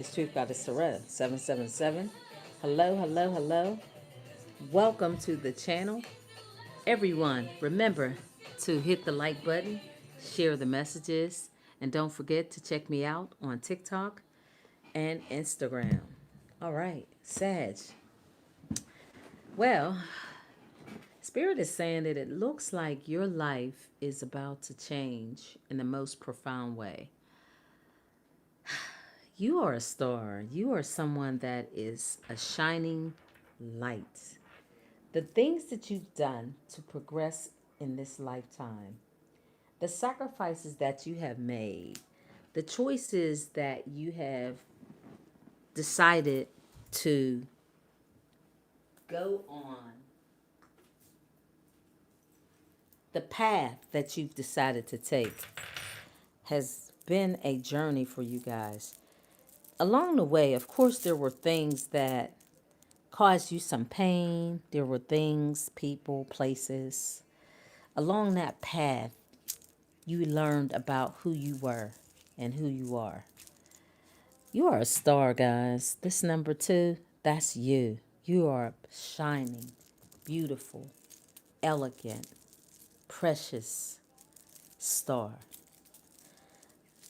It's Truth Goddess Soretta, 777. Hello, hello, hello. Welcome to the channel. Everyone, remember to hit the like button, share the messages, and don't forget to check me out on TikTok and Instagram. All right, Sag. Well, Spirit is saying that it looks like your life is about to change in the most profound way. You are a star. You are someone that is a shining light. The things that you've done to progress in this lifetime, the sacrifices that you have made, the choices that you have decided to go on, the path that you've decided to take has been a journey for you guys. Along the way, of course, there were things that caused you some pain. There were things, people, places. Along that path, you learned about who you were and who you are. You are a star, guys. This number 2, that's you. You are a shining, beautiful, elegant, precious star.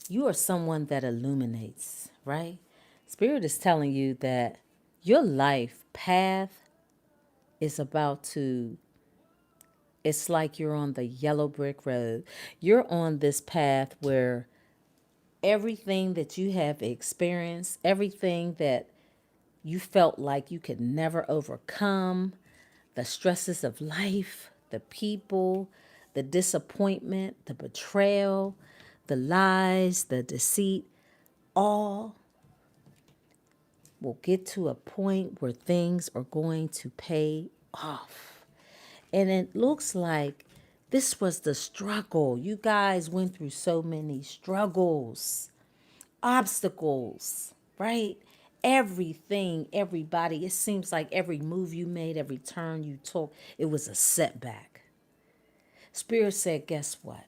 You are someone that illuminates, right? Spirit is telling you that your life path is about to, it's like you're on the yellow brick road. You're on this path where everything that you have experienced, everything that you felt like you could never overcome, the stresses of life, the people, the disappointment, the betrayal, the lies, the deceit, all will get to a point where things are going to pay off. And it looks like this was the struggle. You guys went through so many struggles, obstacles, right? Everything, everybody, it seems like every move you made, every turn you took, it was a setback. Spirit said, guess what?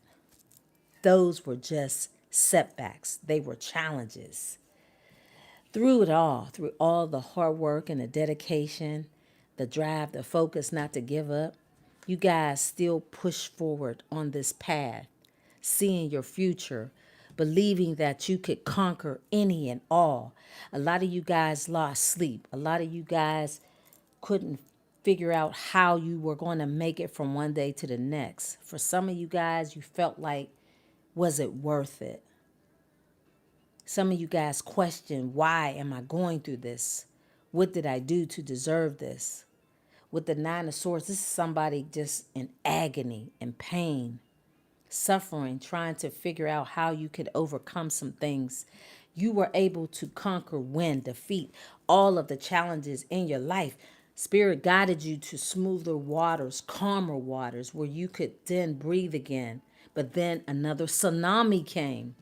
Those were just setbacks. They were challenges. Through all the hard work and the dedication, the drive, the focus not to give up, you guys still push forward on this path, seeing your future, believing that you could conquer any and all. A lot of you guys lost sleep. A lot of you guys couldn't figure out how you were going to make it from one day to the next. For some of you guys, you felt like, was it worth it? Some of you guys question, why am I going through this? What did I do to deserve this? With the Nine of Swords, this is somebody just in agony and pain, suffering, trying to figure out how you could overcome some things. You were able to conquer, win, defeat all of the challenges in your life. Spirit guided you to smoother waters, calmer waters, where you could then breathe again. But then another tsunami came.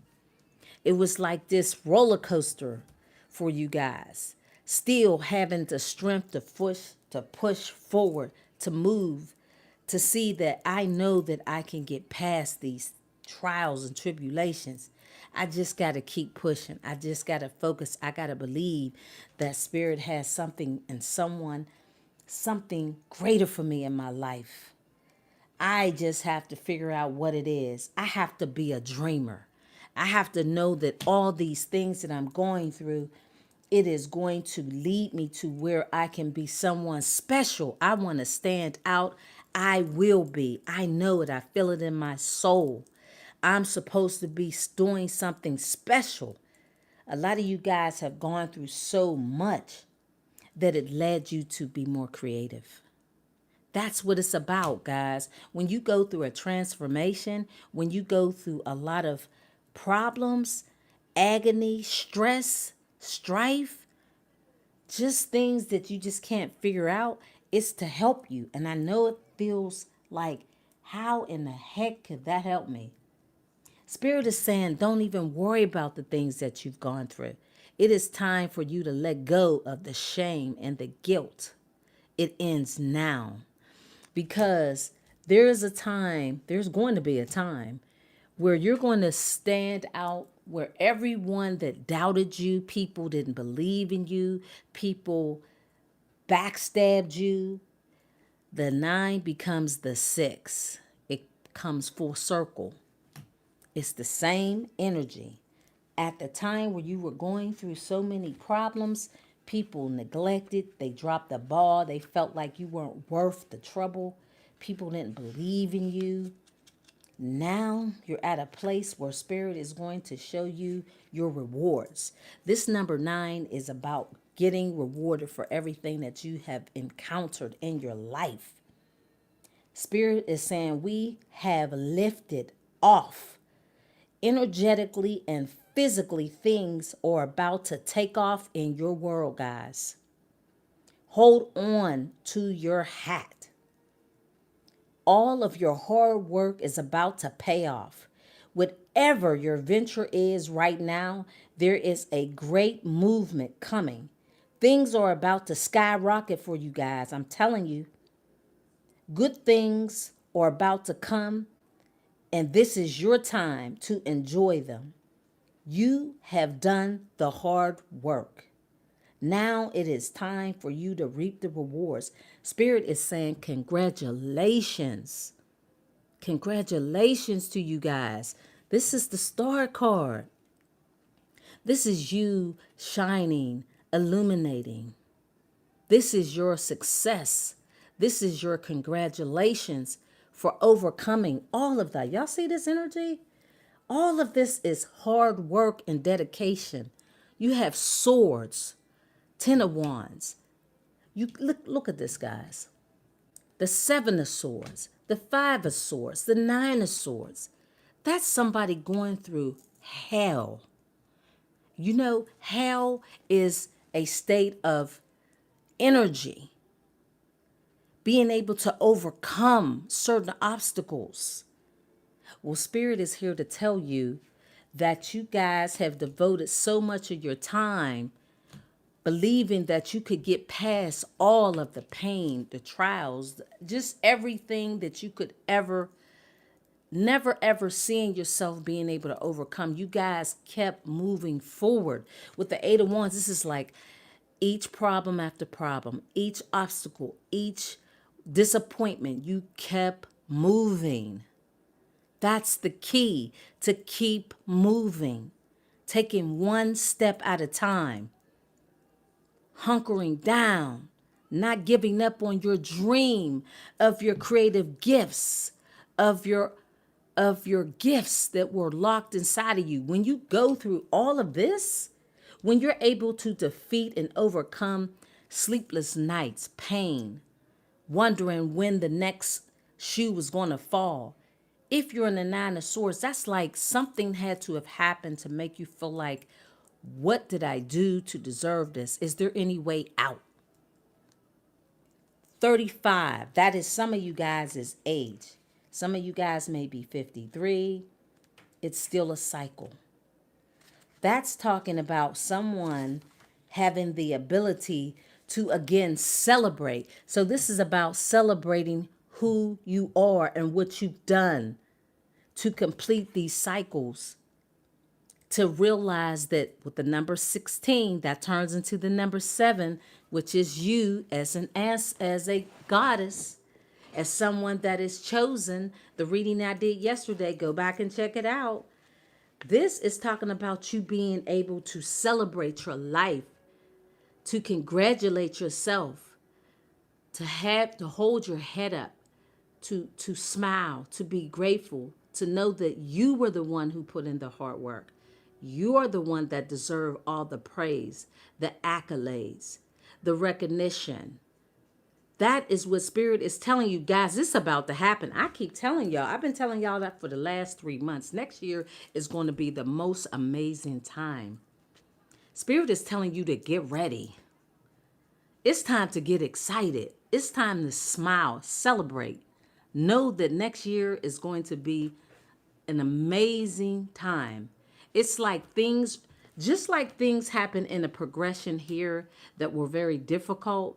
It was like this roller coaster for you guys. Still having the strength to push forward, to move, to see that I know that I can get past these trials and tribulations. I just got to keep pushing. I just got to focus. I got to believe that Spirit has something and someone, something greater for me in my life. I just have to figure out what it is. I have to be a dreamer. I have to know that all these things that I'm going through, it is going to lead me to where I can be someone special. I want to stand out. I will be. I know it. I feel it in my soul. I'm supposed to be doing something special. A lot of you guys have gone through so much that it led you to be more creative. That's what it's about, guys. When you go through a transformation, when you go through a lot of problems, agony, stress, strife, just things that you just can't figure out, it's to help you. And I know it feels like, how in the heck could that help me? Spirit is saying, don't even worry about the things that you've gone through. It is time for you to let go of the shame and the guilt. It ends now. Because there is a time, there's going to be a time where you're going to stand out where everyone that doubted you, people didn't believe in you, people backstabbed you, the 9 becomes the 6. It comes full circle. It's the same energy. At the time where you were going through so many problems, people neglected, they dropped the ball, they felt like you weren't worth the trouble, people didn't believe in you. Now you're at a place where Spirit is going to show you your rewards. This number 9 is about getting rewarded for everything that you have encountered in your life. Spirit is saying we have lifted off. Energetically and physically, things are about to take off in your world, guys. Hold on to your hat. All of your hard work is about to pay off. Whatever your venture is right now, there is a great movement coming. Things are about to skyrocket for you guys. I'm telling you, good things are about to come, and this is your time to enjoy them. You have done the hard work. Now it is time for you to reap the rewards. Spirit is saying congratulations. Congratulations to you guys. This is the star card. This is you shining, illuminating. This is your success. This is your congratulations for overcoming all of that. Y'all see this energy? All of this is hard work and dedication. You have swords, 10 of wands. You look at this, guys. The 7 of swords, the 5 of swords, the 9 of swords. That's somebody going through hell. You know, hell is a state of energy, being able to overcome certain obstacles. Well, Spirit is here to tell you that you guys have devoted so much of your time believing that you could get past all of the pain, the trials, just everything that you could never ever seeing yourself being able to overcome. You guys kept moving forward. With the 8 of wands, this is like each problem after problem, each obstacle, each disappointment, you kept moving. That's the key, to keep moving, taking one step at a time, hunkering down, not giving up on your dream of your creative gifts, of your gifts that were locked inside of you. When you go through all of this, when you're able to defeat and overcome sleepless nights, pain, wondering when the next shoe was going to fall. If you're in the 9 of swords, that's like something had to have happened to make you feel like, what did I do to deserve this? Is there any way out? 35, that is some of you guys' age. Some of you guys may be 53. It's still a cycle. That's talking about someone having the ability to again celebrate. So this is about celebrating who you are and what you've done to complete these cycles, to realize that with the number 16, that turns into the number 7, which is you as a goddess, as someone that is chosen. The reading I did yesterday, go back and check it out. This is talking about you being able to celebrate your life, to congratulate yourself, to hold your head up, to smile, to be grateful, to know that you were the one who put in the hard work. You are the one that deserve all the praise, the accolades, the recognition. That is what Spirit is telling you guys. This is about to happen. I keep telling y'all. I've been telling y'all that for the last 3 months. Next year is going to be the most amazing time. Spirit is telling you to get ready. It's time to get excited. It's time to smile, celebrate. Know that next year is going to be an amazing time. It's like just like things happen in a progression here that were very difficult.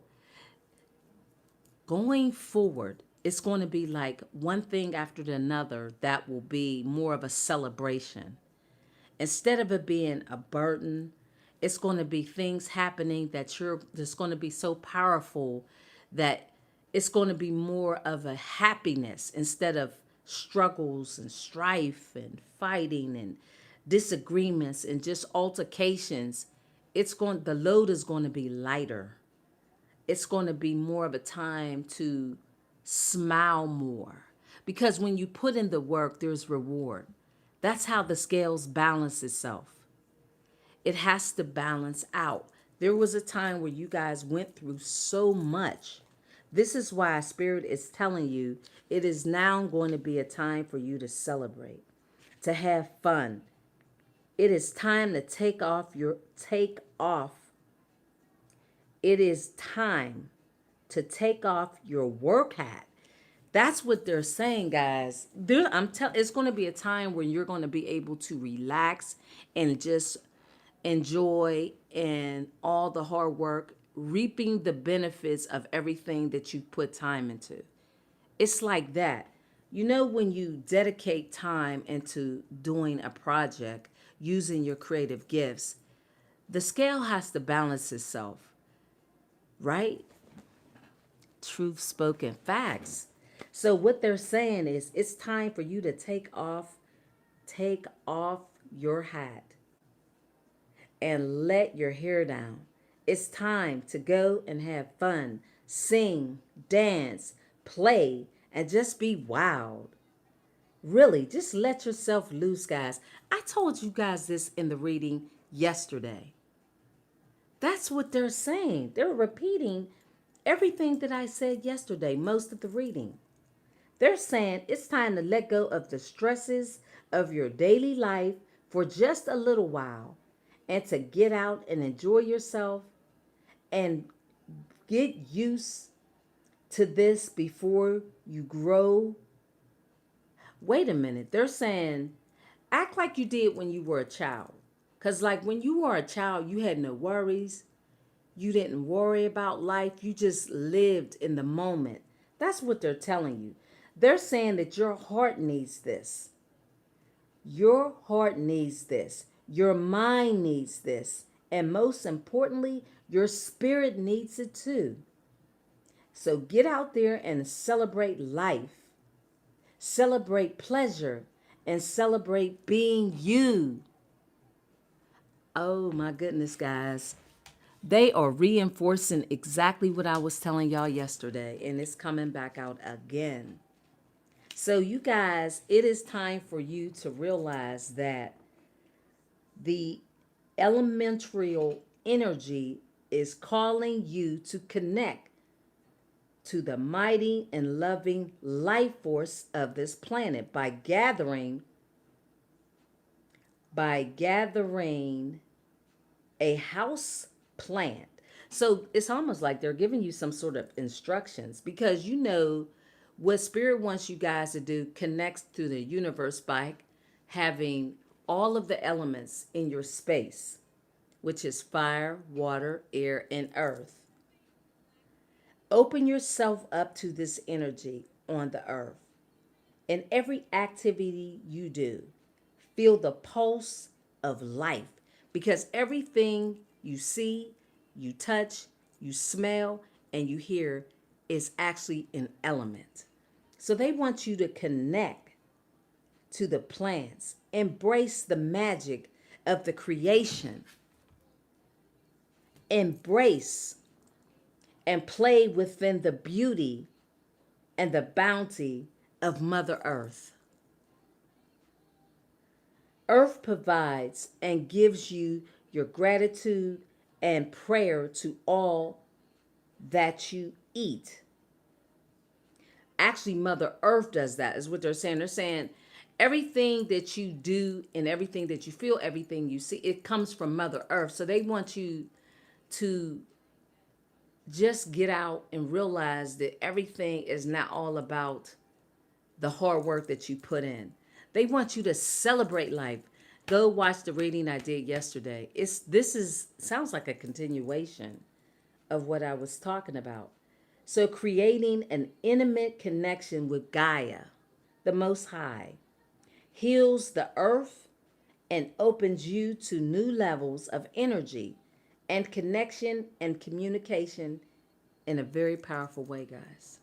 Going forward, it's going to be like one thing after another that will be more of a celebration. Instead of it being a burden, it's going to be things happening that's going to be so powerful that it's going to be more of a happiness instead of struggles and strife and fighting and disagreements and just altercations. The load is going to be lighter. It's going to be more of a time to smile more. Because when you put in the work, there's reward. That's how the scales balance itself. It has to balance out. There was a time where you guys went through so much. This is why Spirit is telling you it is now going to be a time for you to celebrate, to have fun. It is time to take off. It is time to take off your work hat. That's what they're saying, guys. It's going to be a time when you're going to be able to relax and just enjoy and all the hard work, reaping the benefits of everything that you put time into. It's like that. You know, when you dedicate time into doing a project, using your creative gifts, the scale has to balance itself, right? Truth spoken, facts. So what they're saying is it's time for you to take off your hat and let your hair down. It's time to go and have fun, sing, dance, play, and just be wild. Really, just let yourself loose, guys. I told you guys this in the reading yesterday. That's what they're saying. They're repeating everything that I said yesterday, most of the reading. They're saying it's time to let go of the stresses of your daily life for just a little while and to get out and enjoy yourself and get used to this before you grow. Wait a minute. They're saying act like you did when you were a child. Because, like, when you were a child, you had no worries. You didn't worry about life. You just lived in the moment. That's what they're telling you. They're saying that your heart needs this. Your heart needs this. Your mind needs this. And most importantly, your spirit needs it too. So get out there and celebrate life. Celebrate pleasure and celebrate being you. Oh my goodness, guys. They are reinforcing exactly what I was telling y'all yesterday, and it's coming back out again. So, you guys, it is time for you to realize that the elemental energy is calling you to connect to the mighty and loving life force of this planet by gathering a house plant. So it's almost like they're giving you some sort of instructions because you know what Spirit wants you guys to do connects to the universe by having all of the elements in your space, which is fire, water, air, and earth. Open yourself up to this energy on the earth. In every activity you do, feel the pulse of life because everything you see, you touch, you smell, and you hear is actually an element. So they want you to connect to the plants, embrace the magic of the creation, embrace and play within the beauty and the bounty of Mother Earth. Earth provides and gives you your gratitude and prayer to all that you eat. Actually, Mother Earth does that, is what they're saying. They're saying everything that you do and everything that you feel, everything you see, it comes from Mother Earth. So they want you to just get out and realize that everything is not all about the hard work that you put in. They want you to celebrate life. Go watch the reading I did yesterday. Sounds like a continuation of what I was talking about. So creating an intimate connection with Gaia, the Most High, heals the earth and opens you to new levels of energy and connection and communication in a very powerful way, guys.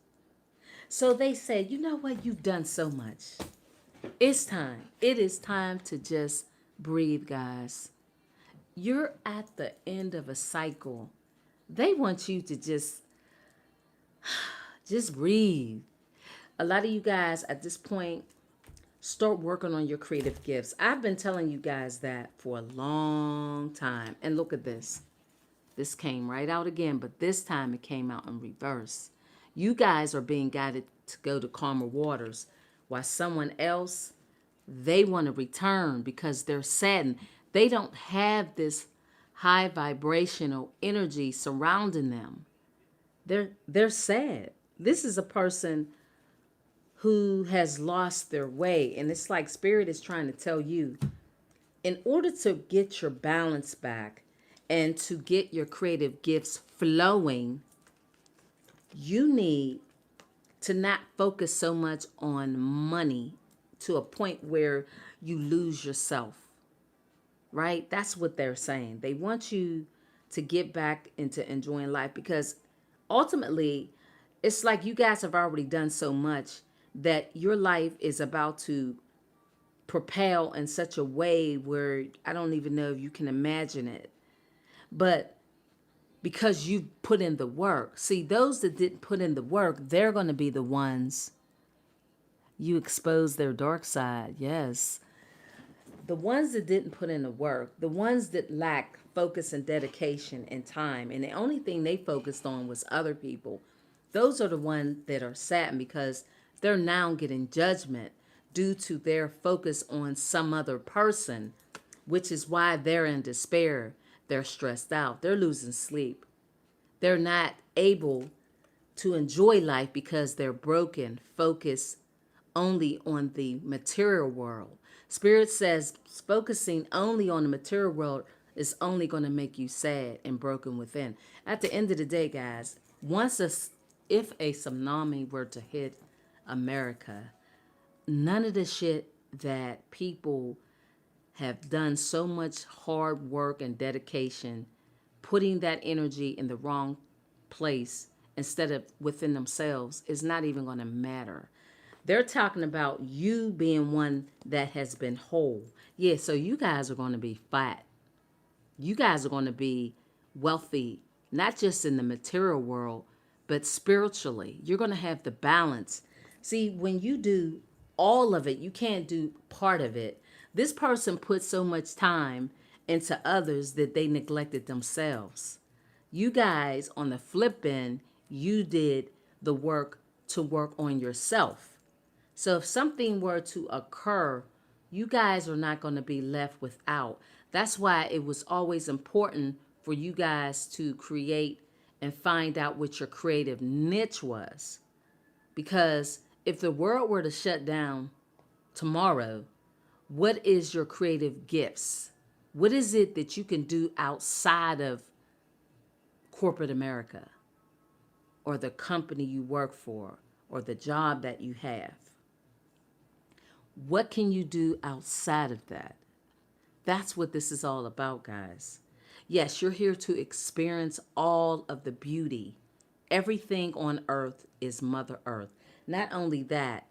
So they said, you know what? You've done so much. It's time. It is time to just breathe, guys. You're at the end of a cycle. They want you to just breathe. A lot of you guys at this point start working on your creative gifts. I've been telling you guys that for a long time. And look at this. This came right out again, but this time it came out in reverse. You guys are being guided to go to calmer waters, while someone else, they want to return because they're saddened. They don't have this high vibrational energy surrounding them. They're sad. This is a person who has lost their way, and it's like spirit is trying to tell you, in order to get your balance back and to get your creative gifts flowing, you need to not focus so much on money to a point where you lose yourself, right? That's what they're saying. They want you to get back into enjoying life because ultimately, it's like you guys have already done so much that your life is about to propel in such a way where I don't even know if you can imagine it. But because you put in the work, see, those that didn't put in the work, they're going to be the ones you expose their dark side. Yes. The ones that didn't put in the work, the ones that lack focus and dedication and time, and the only thing they focused on was other people, those are the ones that are saddened because they're now getting judgment due to their focus on some other person, which is why they're in despair. They're stressed out. They're losing sleep. They're not able to enjoy life because they're broken, focused only on the material world. Spirit says focusing only on the material world is only going to make you sad and broken within. At the end of the day, guys, if a tsunami were to hit America, none of the shit that people have done so much hard work and dedication, putting that energy in the wrong place instead of within themselves is not even going to matter. They're talking about you being one that has been whole. Yeah, so you guys are going to be fat. You guys are going to be wealthy, not just in the material world, but spiritually. You're going to have the balance. See, when you do all of it, you can't do part of it. This person put so much time into others that they neglected themselves. You guys, on the flip end, you did the work to work on yourself. So if something were to occur, you guys are not going to be left without. That's why it was always important for you guys to create and find out what your creative niche was. Because if the world were to shut down tomorrow, what is your creative gifts? What is it that you can do outside of corporate America or the company you work for or the job that you have? What can you do outside of that? That's what this is all about, guys. Yes, you're here to experience all of the beauty. Everything on earth is Mother Earth. Not only that,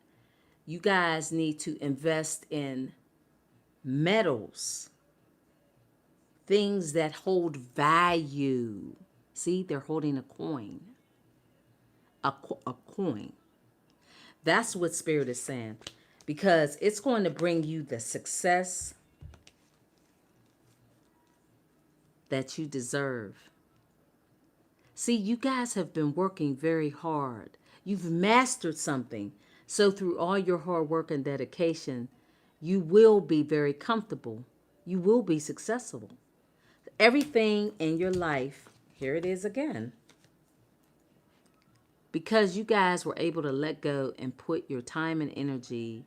you guys need to invest in metals, things that hold value. See, they're holding a coin. A coin. That's what Spirit is saying. Because it's going to bring you the success that you deserve. See, you guys have been working very hard. You've mastered something. So through all your hard work and dedication, you will be very comfortable. You will be successful. Everything in your life, here it is again. Because you guys were able to let go and put your time and energy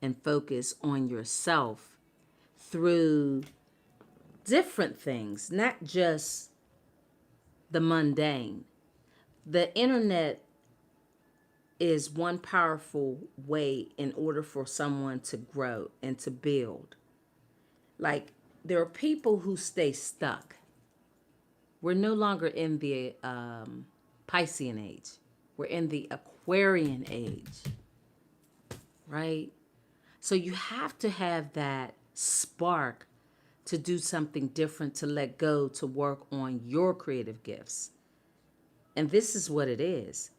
and focus on yourself through different things, not just the mundane. The internet is one powerful way in order for someone to grow and to build. Like, there are people who stay stuck. We're no longer in the Piscean age. We're in the Aquarian age, right? So you have to have that spark to do something different, to let go, to work on your creative gifts. And this is what it is.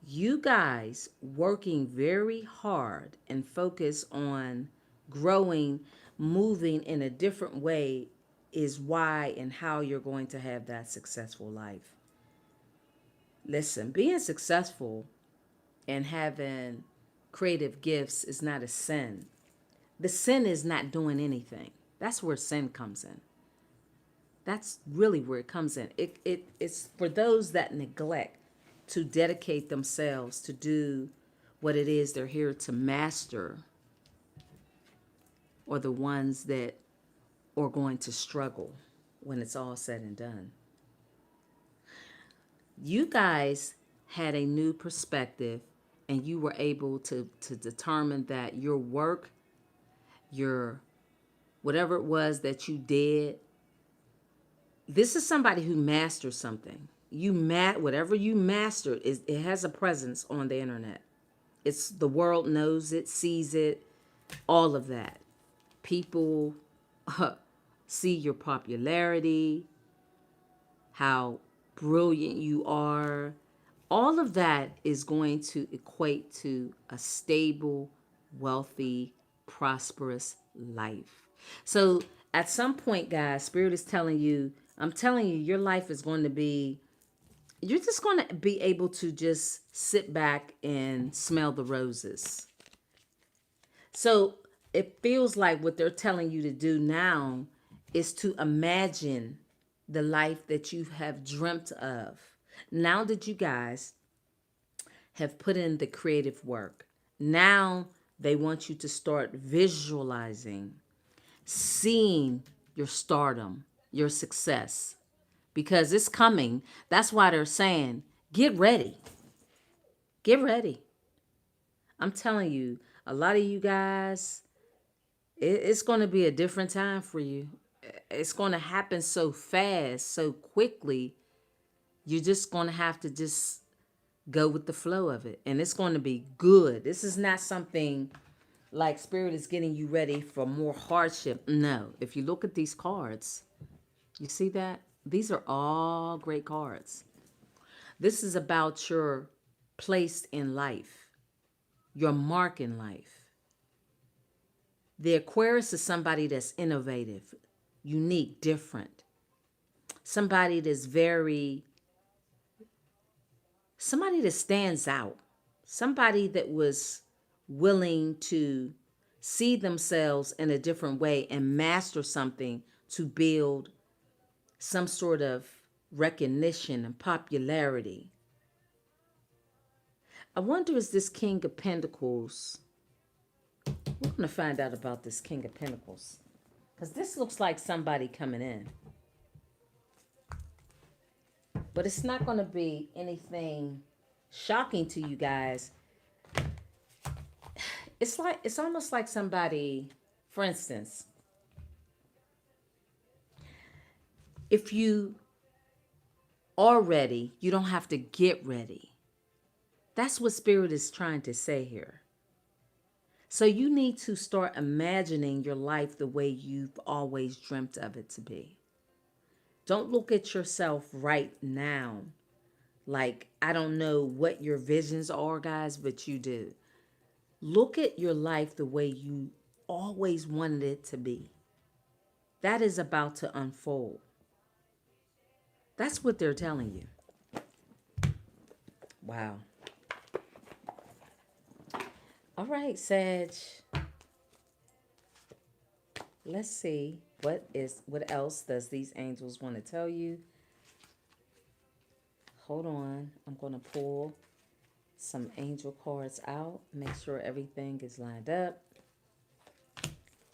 You guys working very hard and focus on growing, moving in a different way is why and how you're going to have that successful life. Listen, being successful and having creative gifts is not a sin. The sin is not doing anything. That's where sin comes in. That's really where it comes in. It's for those that neglect to dedicate themselves to do what it is they're here to master, or the ones that are going to struggle when it's all said and done. You guys had a new perspective, and you were able to determine that your work, your whatever it was that you did, this is somebody who masters something. Whatever you mastered is, it has a presence on the internet. It's, the world knows it, sees it, all of that. People see your popularity, how brilliant you are. All of that is going to equate to a stable, wealthy, prosperous life. So at some point, guys, Spirit is telling you, I'm telling you, your life is going to be, you're just going to be able to just sit back and smell the roses. So it feels like what they're telling you to do now is to imagine the life that you have dreamt of. Now that you guys have put in the creative work, now they want you to start visualizing, seeing your stardom, your success, because it's coming. That's why they're saying, get ready. Get ready. I'm telling you, a lot of you guys, it's going to be a different time for you. It's going to happen so fast, so quickly. You're just going to have to just go with the flow of it. And it's going to be good. This is not something like Spirit is getting you ready for more hardship. No. If you look at these cards, you see that? These are all great cards. This is about your place in life, your mark in life. The Aquarius is somebody that's innovative, unique, different. Somebody that's somebody that stands out. Somebody that was willing to see themselves in a different way and master something to build some sort of recognition and popularity. I wonder, is this King of Pentacles? We're going to find out about this King of Pentacles, because this looks like somebody coming in. But it's not going to be anything shocking to you guys. It's almost like somebody, for instance, if you are ready, you don't have to get ready. That's what Spirit is trying to say here. So you need to start imagining your life the way you've always dreamt of it to be. Don't look at yourself right now like, I don't know what your visions are, guys, but you do. Look at your life the way you always wanted it to be. That is about to unfold. That's what they're telling you. Wow. All right, Sag. Let's see what else does these angels want to tell you. Hold on. I'm going to pull some angel cards out. Make sure everything is lined up.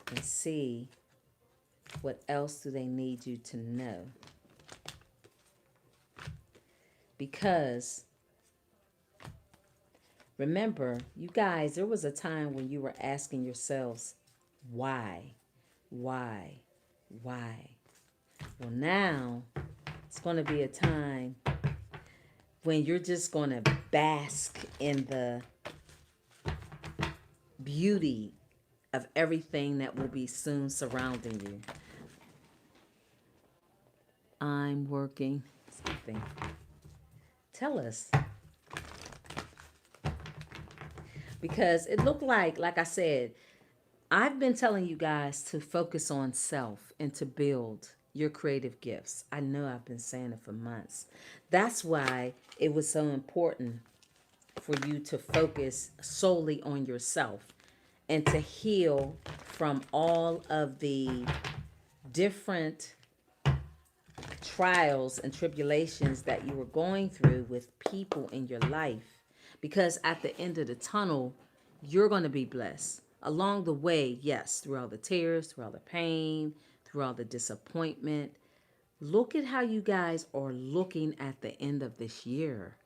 And see what else do they need you to know. Because remember, you guys, there was a time when you were asking yourselves, why? Why? Why? Well, now it's going to be a time when you're just going to bask in the beauty of everything that will be soon surrounding you. I'm working something. Tell us. Because it looked like I said, I've been telling you guys to focus on self and to build your creative gifts. I know I've been saying it for months. That's why it was so important for you to focus solely on yourself and to heal from all of the different trials and tribulations that you were going through with people in your life. Because at the end of the tunnel, you're going to be blessed. Along the way, yes, through all the tears, through all the pain, through all the disappointment. Look at how you guys are looking at the end of this year.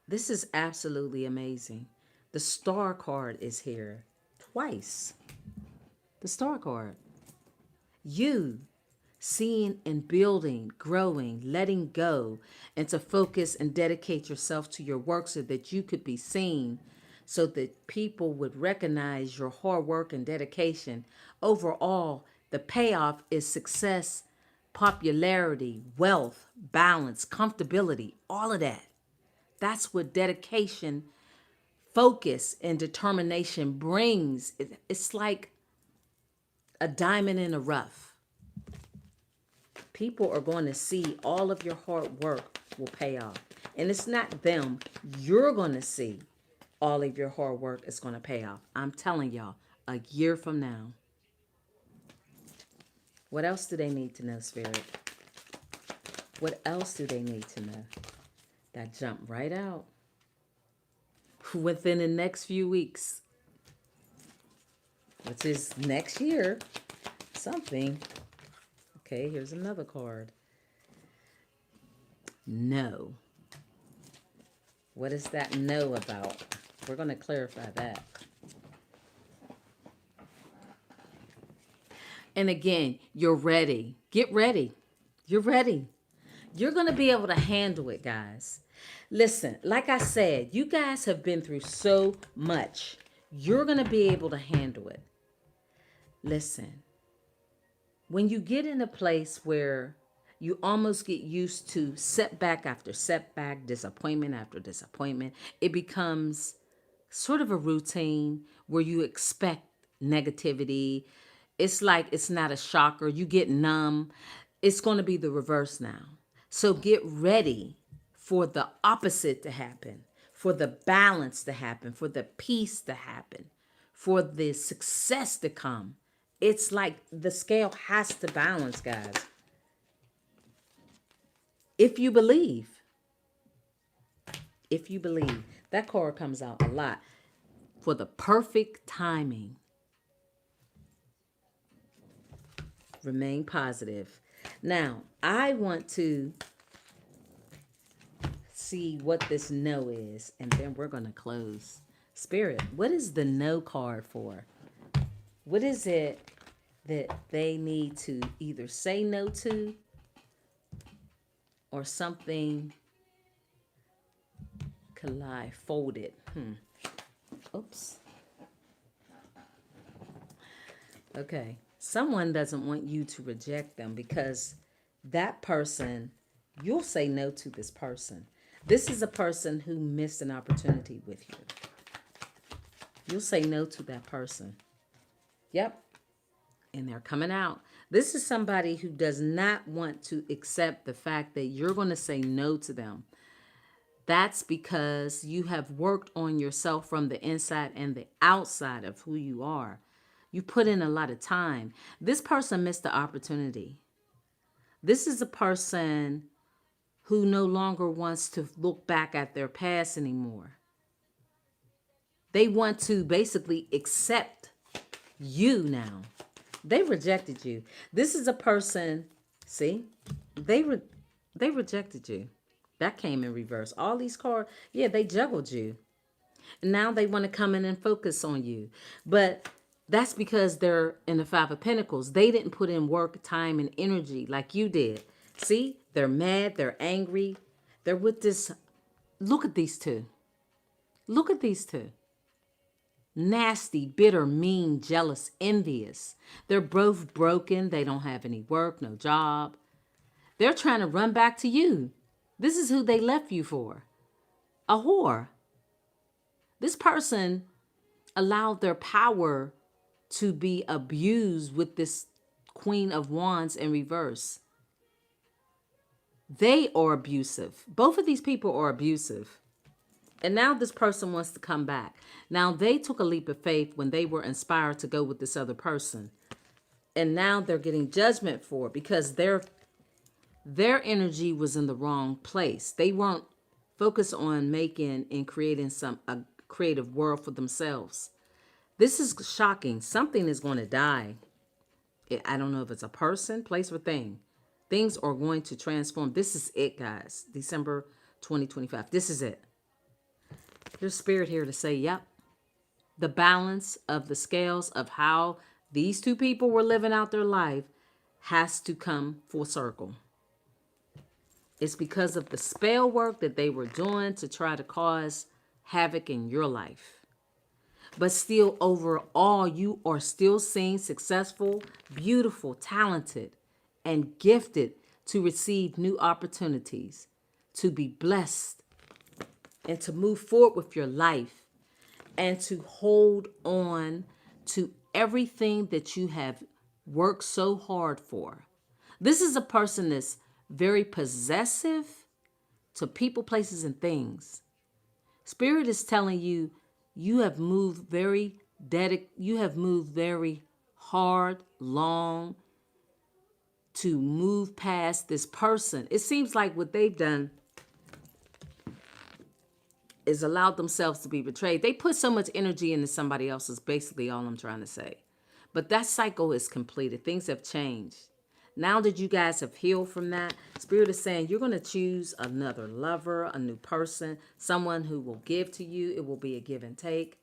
This is absolutely amazing. The star card is here twice. The star card. You seeing and building, growing, letting go, and to focus and dedicate yourself to your work so that you could be seen, so that people would recognize your hard work and dedication. Overall, the payoff is success, popularity, wealth, balance, comfortability, all of that. That's what dedication, focus, and determination brings. It's like a diamond in a rough. People are going to see all of your hard work will pay off. And it's not them. You're going to see all of your hard work is going to pay off. I'm telling y'all, a year from now. What else do they need to know, Spirit? What else do they need to know? That jump right out. Within the next few weeks, which is next year, something. Okay, here's another card. No. What is that no about? We're going to clarify that. And again, you're ready. Get ready. You're ready. You're going to be able to handle it, guys. Listen, like I said, you guys have been through so much. You're going to be able to handle it. Listen, when you get in a place where you almost get used to setback after setback, disappointment after disappointment, it becomes sort of a routine where you expect negativity. It's like it's not a shocker. You get numb. It's going to be the reverse now. So get ready for the opposite to happen, for the balance to happen, for the peace to happen, for the success to come. It's like the scale has to balance, guys. If you believe, that card comes out a lot for the perfect timing. Remain positive. Now, I want to see what this no is, and then we're going to close. Spirit, what is the no card for? What is it that they need to either say no to or something collide, folded? Oops. Okay. Someone doesn't want you to reject them because that person, you'll say no to this person. This is a person who missed an opportunity with you. You'll say no to that person. Yep. And they're coming out. This is somebody who does not want to accept the fact that you're going to say no to them. That's because you have worked on yourself from the inside and the outside of who you are. You put in a lot of time. This person missed the opportunity. This is a person who no longer wants to look back at their past anymore. They want to basically accept you now. They rejected you. This is a person, see, they rejected you. That came in reverse. All these cards, yeah, they juggled you. And now they want to come in and focus on you. But That's because they're in the Five of Pentacles. They didn't put in work, time, and energy like you did. See, they're mad, they're angry. They're with this. Look at these two. Look at these two. Nasty, bitter, mean, jealous, envious. They're both broken. They don't have any work, no job. They're trying to run back to you. This is who they left you for. A whore. This person allowed their power to be abused with this Queen of Wands in reverse. They are abusive. Both of these people are abusive. And now this person wants to come back. Now they took a leap of faith when they were inspired to go with this other person. And now they're getting judgment for it because their energy was in the wrong place. They weren't focused on making and creating a creative world for themselves. This is shocking. Something is going to die. I don't know if it's a person, place, or thing. Things are going to transform. This is it, guys. December 2025. This is it. There's spirit here to say, yep. The balance of the scales of how these two people were living out their life has to come full circle. It's because of the spell work that they were doing to try to cause havoc in your life. But still, overall, you are still seen successful, beautiful, talented, and gifted to receive new opportunities, to be blessed, and to move forward with your life, and to hold on to everything that you have worked so hard for. This is a person that's very possessive to people, places, and things. Spirit is telling you, you have moved very hard, long to move past this person. It seems like what they've done is allowed themselves to be betrayed. They put so much energy into somebody else is basically all I'm trying to say. But that cycle is completed. Things have changed. Now that you guys have healed from that, Spirit is saying you're going to choose another lover, a new person, someone who will give to you. It will be a give and take.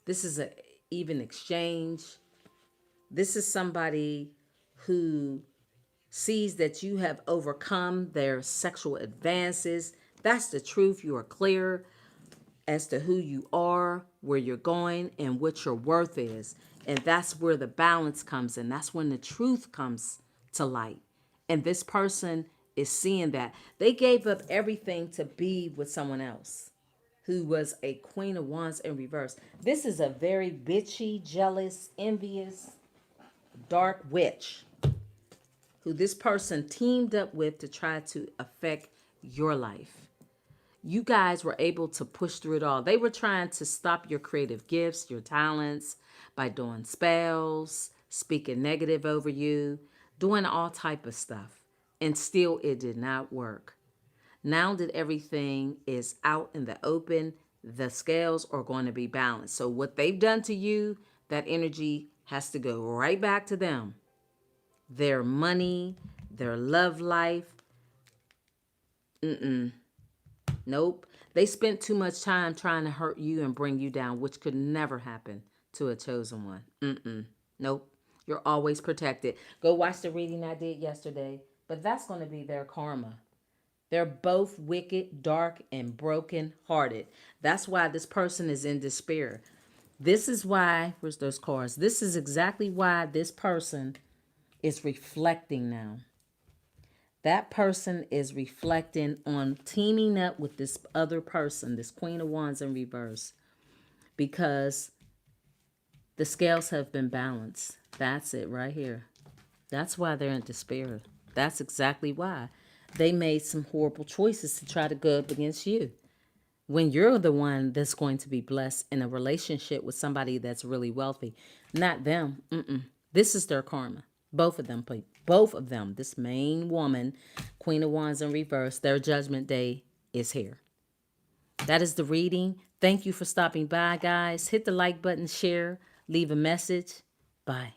This is an even exchange. This is somebody who sees that you have overcome their sexual advances. That's the truth. You are clear as to who you are, where you're going, and what your worth is. And that's where the balance comes in. That's when the truth comes to light. And this person is seeing that. They gave up everything to be with someone else who was a Queen of Wands in reverse. This is a very bitchy, jealous, envious, dark witch who this person teamed up with to try to affect your life. You guys were able to push through it all. They were trying to stop your creative gifts, your talents, by doing spells, speaking negative over you, doing all type of stuff. And still it did not work. Now that everything is out in the open, the scales are going to be balanced. So what they've done to you, that energy has to go right back to them. Their money, their love life. Nope. They spent too much time trying to hurt you and bring you down, which could never happen to a chosen one. Nope. You're always protected. Go watch the reading I did yesterday. But that's going to be their karma. They're both wicked, dark, and broken-hearted. That's why this person is in despair. This is why, where's those cards? This is exactly why this person is reflecting now. That person is reflecting on teaming up with this other person, this Queen of Wands in reverse, because the scales have been balanced. That's it right here. That's why they're in despair. That's exactly why. They made some horrible choices to try to go up against you, when you're the one that's going to be blessed in a relationship with somebody that's really wealthy. Not them. This is their karma. Both of them. This main woman, Queen of Wands in reverse, their judgment day is here. That is the reading. Thank you for stopping by, guys. Hit the like button, share, leave a message. Bye.